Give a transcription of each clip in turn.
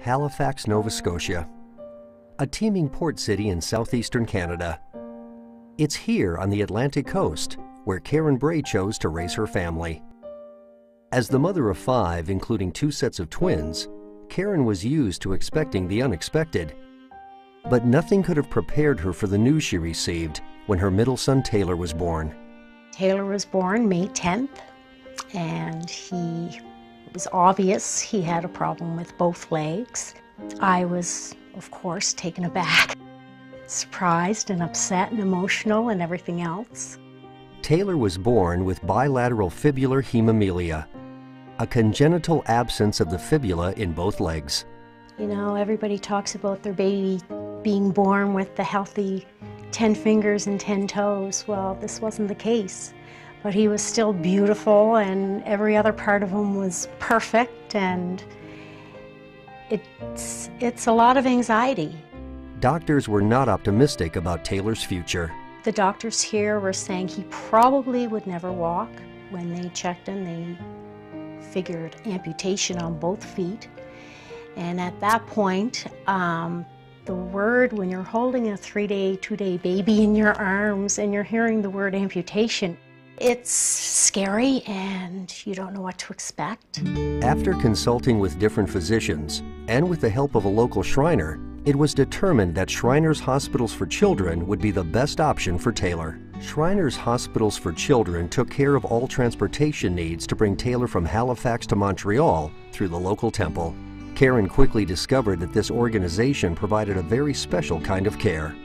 Halifax, Nova Scotia, a teeming port city in southeastern Canada. It's here on the Atlantic coast where Karen Bray chose to raise her family. As the mother of 5, including 2 sets of twins, Karen was used to expecting the unexpected. But nothing could have prepared her for the news she received when her middle son Taylor was born. Taylor was born May 10th, and it was obvious he had a problem with both legs. I was, of course, taken aback, surprised and upset and emotional and everything else. Taylor was born with bilateral fibular hemimelia, a congenital absence of the fibula in both legs. You know, everybody talks about their baby being born with the healthy 10 fingers and 10 toes. Well, this wasn't the case, but he was still beautiful and every other part of him was perfect, and it's a lot of anxiety. Doctors were not optimistic about Taylor's future. The doctors here were saying he probably would never walk. When they checked him, they figured amputation on both feet. And at that point, the word, when you're holding a 3-day, 2-day baby in your arms and you're hearing the word amputation, it's scary and you don't know what to expect. After consulting with different physicians and with the help of a local Shriner, it was determined that Shriners Hospitals for Children would be the best option for Taylor. Shriners Hospitals for Children took care of all transportation needs to bring Taylor from Halifax to Montreal through the local temple. Karen quickly discovered that this organization provided a very special kind of care.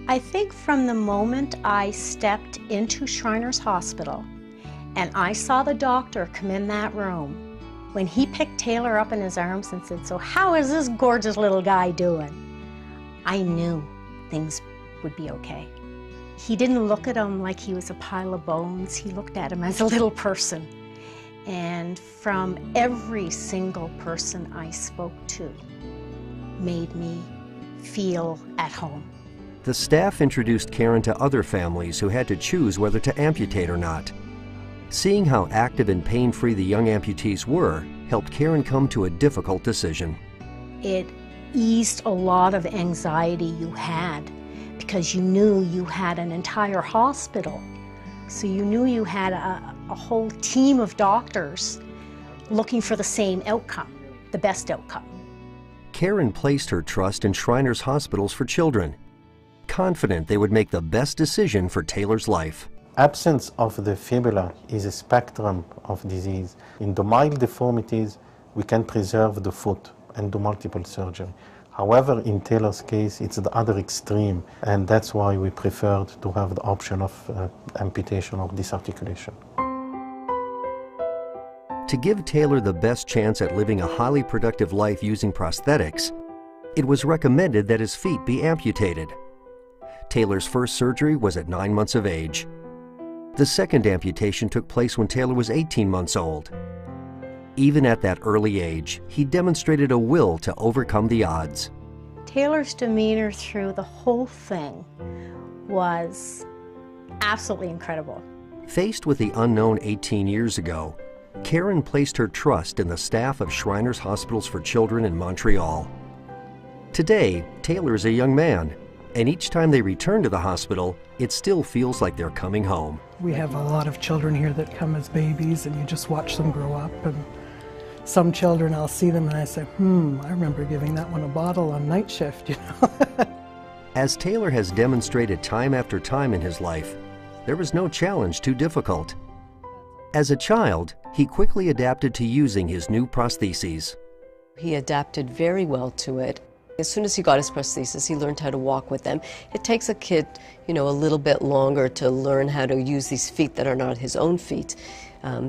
I think from the moment I stepped into Shriners Hospital and I saw the doctor come in that room, when he picked Taylor up in his arms and said, "So how is this gorgeous little guy doing?" I knew things would be okay. He didn't look at him like he was a pile of bones. He looked at him as a little person. And from every single person I spoke to made me feel at home. The staff introduced Karen to other families who had to choose whether to amputate or not. Seeing how active and pain-free the young amputees were helped Karen come to a difficult decision. It eased a lot of anxiety you had because you knew you had an entire hospital. So you knew you had a whole team of doctors looking for the same outcome, the best outcome. Karen placed her trust in Shriners Hospitals for Children, confident they would make the best decision for Taylor's life. Absence of the fibula is a spectrum of disease. In the mild deformities, we can preserve the foot and do multiple surgery. However, in Taylor's case, it's the other extreme, and that's why we preferred to have the option of amputation or disarticulation. To give Taylor the best chance at living a highly productive life using prosthetics, it was recommended that his feet be amputated. Taylor's first surgery was at 9 months of age. The second amputation took place when Taylor was 18 months old. Even at that early age, he demonstrated a will to overcome the odds. Taylor's demeanor through the whole thing was absolutely incredible. Faced with the unknown 18 years ago, Karen placed her trust in the staff of Shriners Hospitals for Children in Montreal. Today, Taylor is a young man, and each time they return to the hospital, it still feels like they're coming home. We have a lot of children here that come as babies, and you just watch them grow up. And some children, I'll see them and I say, I remember giving that one a bottle on night shift, you know. As Taylor has demonstrated time after time in his life, there was no challenge too difficult. As a child, he quickly adapted to using his new prostheses. He adapted very well to it. As soon as he got his prosthesis, he learned how to walk with them. It takes a kid, you know, a little bit longer to learn how to use these feet that are not his own feet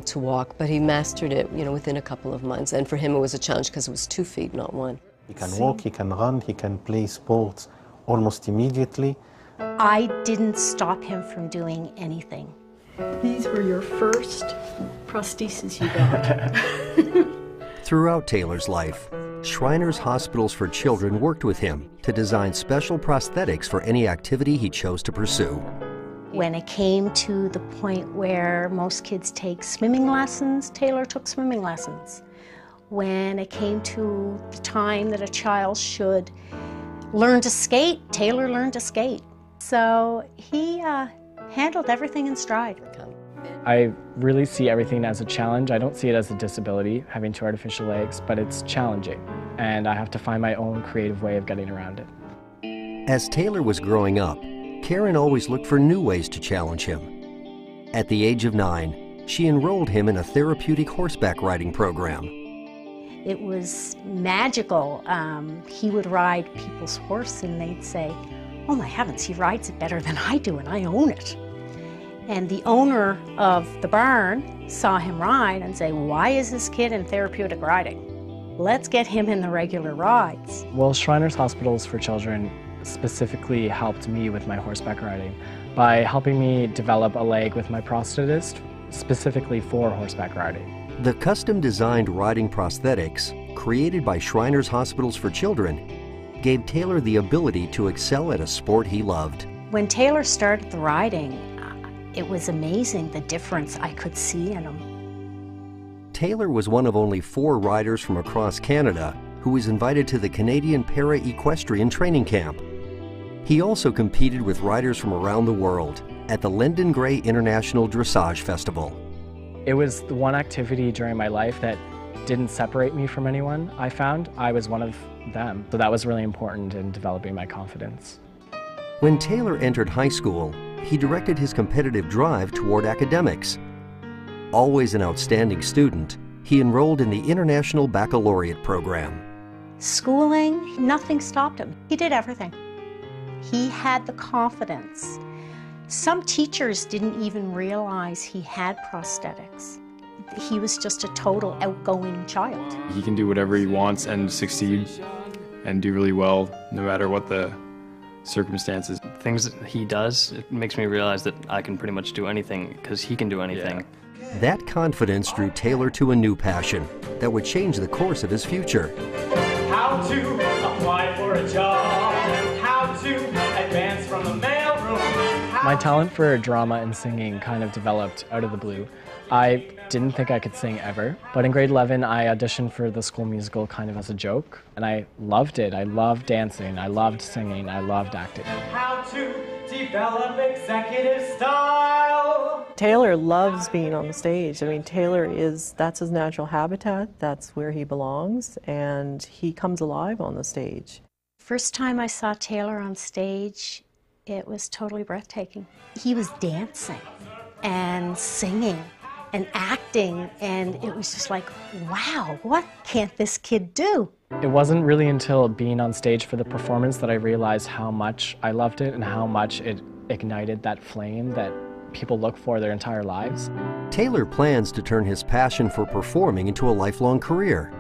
to walk, but he mastered it, you know, within a couple of months. And for him, it was a challenge because it was 2 feet, not 1. He can walk, he can run, he can play sports almost immediately. I didn't stop him from doing anything. These were your first prostheses you got. Throughout Taylor's life, Shriners Hospitals for Children worked with him to design special prosthetics for any activity he chose to pursue. When it came to the point where most kids take swimming lessons, Taylor took swimming lessons. when it came to the time that a child should learn to skate, Taylor learned to skate. So he handled everything in stride. I really see everything as a challenge. I don't see it as a disability, having 2 artificial legs, but it's challenging, and I have to find my own creative way of getting around it. As Taylor was growing up, Karen always looked for new ways to challenge him. At the age of 9, she enrolled him in a therapeutic horseback riding program. It was magical. He would ride people's horse and they'd say, "Oh my heavens, he rides it better than I do and I own it." And the owner of the barn saw him ride and say, "Why is this kid in therapeutic riding? Let's get him in the regular rides." Well, Shriners Hospitals for Children specifically helped me with my horseback riding by helping me develop a leg with my prosthetist specifically for horseback riding. The custom-designed riding prosthetics, created by Shriners Hospitals for Children, gave Taylor the ability to excel at a sport he loved. When Taylor started the riding, it was amazing the difference I could see in him. Taylor was one of only 4 riders from across Canada who was invited to the Canadian Para-Equestrian Training Camp. He also competed with riders from around the world at the London Gray International Dressage Festival. It was the one activity during my life that didn't separate me from anyone. I found I was one of them, so that was really important in developing my confidence. When Taylor entered high school, he directed his competitive drive toward academics. Always an outstanding student, he enrolled in the International Baccalaureate program. Schooling, nothing stopped him. He did everything. He had the confidence. Some teachers didn't even realize he had prosthetics. He was just a total outgoing child. He can do whatever he wants and succeed and do really well no matter what the circumstances. Things that he does, it makes me realize that I can pretty much do anything because he can do anything. Yeah. That confidence drew Taylor to a new passion that would change the course of his future. How to apply for a job, how to advance from the mailroom. My talent for drama and singing kind of developed out of the blue. I didn't think I could sing ever, but in grade 11 I auditioned for the school musical kind of as a joke, and I loved it. I loved dancing, I loved singing, I loved acting. How to develop executive style. Taylor loves being on the stage. I mean, that's his natural habitat, that's where he belongs, and he comes alive on the stage. First time I saw Taylor on stage, it was totally breathtaking. He was dancing and singing and acting, and it was just like, wow, what can't this kid do? It wasn't really until being on stage for the performance that I realized how much I loved it and how much it ignited that flame that people look for their entire lives. Taylor plans to turn his passion for performing into a lifelong career.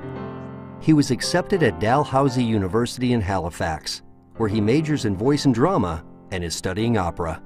He was accepted at Dalhousie University in Halifax, where he majors in voice and drama and is studying opera.